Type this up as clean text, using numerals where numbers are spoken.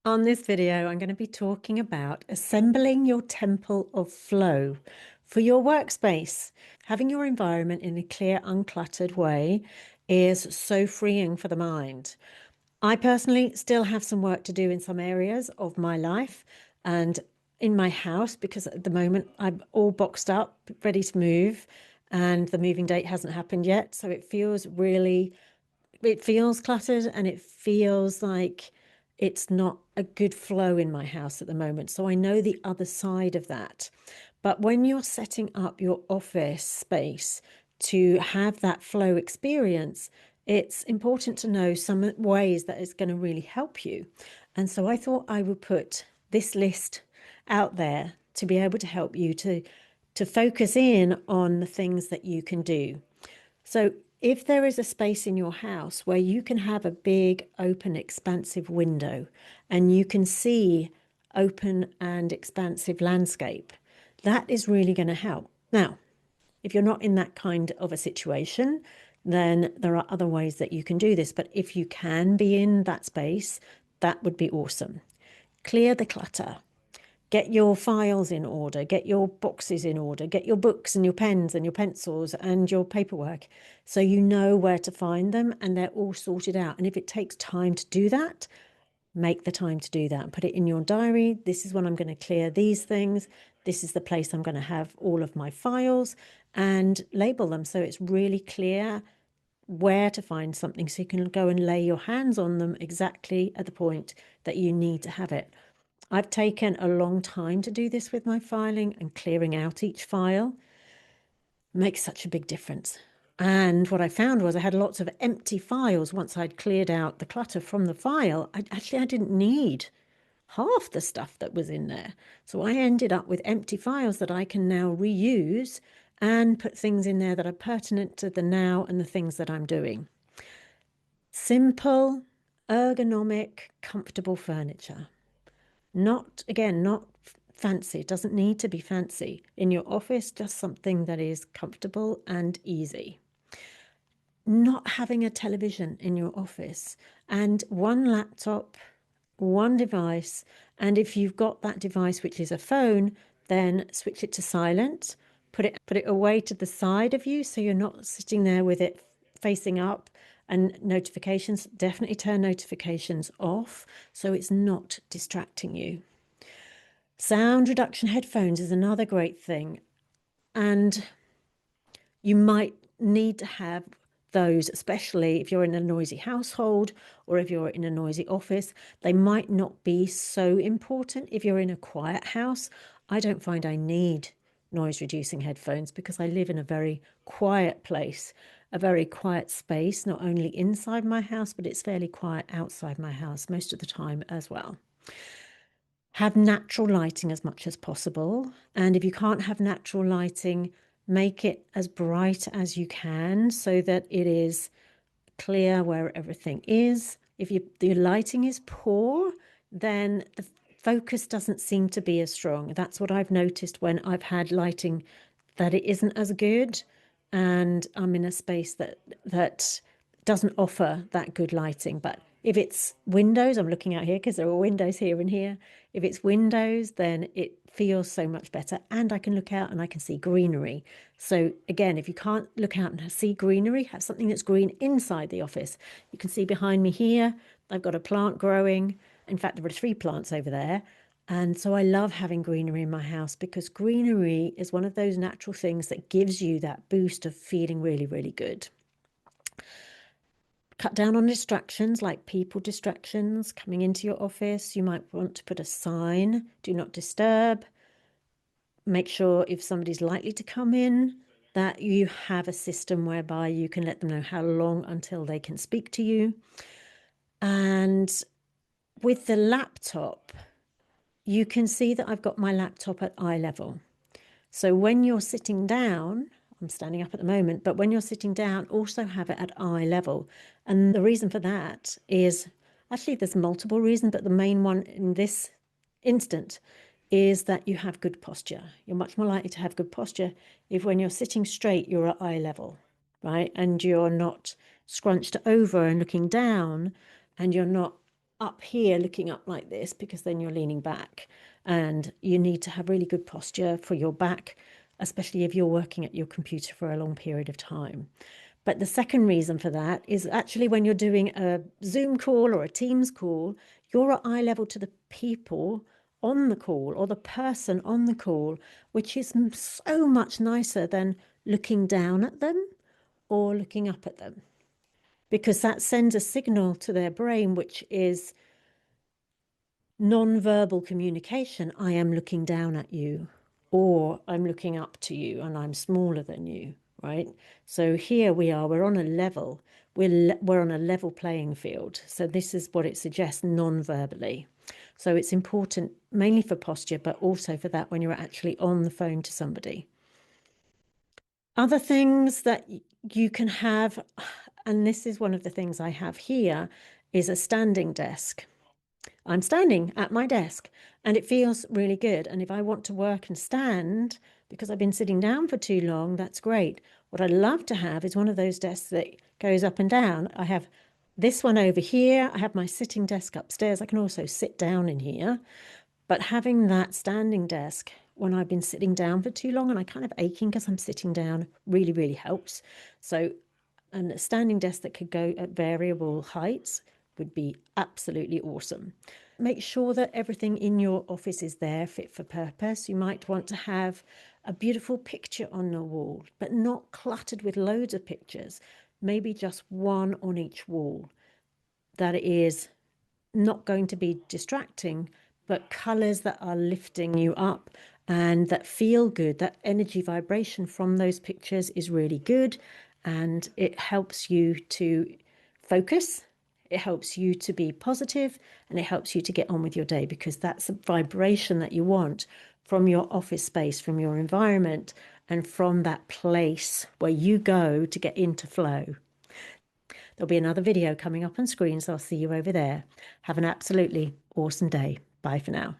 On this video, I'm going to be talking about assembling your temple of flow for your workspace. Having your environment in a clear, uncluttered way is so freeing for the mind. I personally still have some work to do in some areas of my life and in my house because at the moment I'm all boxed up, ready to move, and the moving date hasn't happened yet. So it feels cluttered and it feels like it's not a good flow in my house at the moment. So I know the other side of that. But when you're setting up your office space to have that flow experience, it's important to know some ways that it's going to really help you. And so I thought I would put this list out there to be able to help you to focus in on the things that you can do. So, if there is a space in your house where you can have a big, open, expansive window and you can see open and expansive landscape, that is really going to help. Now, if you're not in that kind of a situation, then there are other ways that you can do this. But if you can be in that space, that would be awesome. Clear the clutter. Get your files in order, get your boxes in order, get your books and your pens and your pencils and your paperwork so you know where to find them and they're all sorted out. And if it takes time to do that, make the time to do that. Put it in your diary. This is when I'm going to clear these things. This is the place I'm going to have all of my files, and label them so it's really clear where to find something so you can go and lay your hands on them exactly at the point that you need to have it. I've taken a long time to do this with my filing, and clearing out each file makes such a big difference. And what I found was I had lots of empty files once I'd cleared out the clutter from the file. I didn't need half the stuff that was in there. So I ended up with empty files that I can now reuse and put things in there that are pertinent to the now and the things that I'm doing. Simple, ergonomic, comfortable furniture. Not fancy. It doesn't need to be fancy. In your office, just something that is comfortable and easy. Not having a television in your office and one laptop, one device. And if you've got that device, which is a phone, then switch it to silent, put it away to the side of you so you're not sitting there with it facing up. And notifications, definitely turn notifications off so it's not distracting you. Sound reduction headphones is another great thing. And you might need to have those, especially if you're in a noisy household or if you're in a noisy office. They might not be so important if you're in a quiet house. I don't find I need noise reducing headphones because I live in a very quiet place, a very quiet space, not only inside my house, but it's fairly quiet outside my house most of the time as well. Have natural lighting as much as possible. And if you can't have natural lighting, make it as bright as you can so that it is clear where everything is. If the lighting is poor, then the focus doesn't seem to be as strong. That's what I've noticed when I've had lighting that it isn't as good, and I'm in a space that doesn't offer that good lighting. But if it's windows, I'm looking out here because there are windows here and here. If it's windows, then it feels so much better. And I can look out and I can see greenery. So again, if you can't look out and see greenery, have something that's green inside the office. You can see behind me here, I've got a plant growing. In fact, there are 3 plants over there. And so I love having greenery in my house because greenery is one of those natural things that gives you that boost of feeling really, really good. Cut down on distractions like people distractions coming into your office. You might want to put a sign, do not disturb. Make sure if somebody's likely to come in that you have a system whereby you can let them know how long until they can speak to you. And with the laptop, you can see that I've got my laptop at eye level. So when you're sitting down, I'm standing up at the moment, but when you're sitting down, also have it at eye level. And the reason for that is actually there's multiple reasons, but the main one in this instant is that you have good posture. You're much more likely to have good posture if when you're sitting straight, you're at eye level, right? And you're not scrunched over and looking down, and you're not up here looking up like this, because then you're leaning back, and you need to have really good posture for your back, especially if you're working at your computer for a long period of time. But the second reason for that is actually when you're doing a Zoom call or a Teams call, you're at eye level to the people on the call or the person on the call, which is so much nicer than looking down at them or looking up at them, because that sends a signal to their brain, which is non-verbal communication. I am looking down at you, or I'm looking up to you and I'm smaller than you, right? So here we are, we're on a level, we're on a level playing field. So this is what it suggests non-verbally. So it's important mainly for posture, but also for that when you're actually on the phone to somebody. Other things that you can have, and this is one of the things I have here, is a standing desk. I'm standing at my desk and it feels really good. And if I want to work and stand because I've been sitting down for too long, that's great. What I'd love to have is one of those desks that goes up and down. I have this one over here. I have my sitting desk upstairs. I can also sit down in here. But having that standing desk when I've been sitting down for too long and I kind of aching because I'm sitting down really, really helps. So, and a standing desk that could go at variable heights would be absolutely awesome. Make sure that everything in your office is there, fit for purpose. You might want to have a beautiful picture on the wall, but not cluttered with loads of pictures. Maybe just one on each wall that is not going to be distracting, but colors that are lifting you up and that feel good. That energy vibration from those pictures is really good, and it helps you to focus. It helps you to be positive, and it helps you to get on with your day, because that's a vibration that you want from your office space, from your environment, and from that place where you go to get into flow. There'll be another video coming up on screen, so I'll see you over there. Have an absolutely awesome day. Bye for now.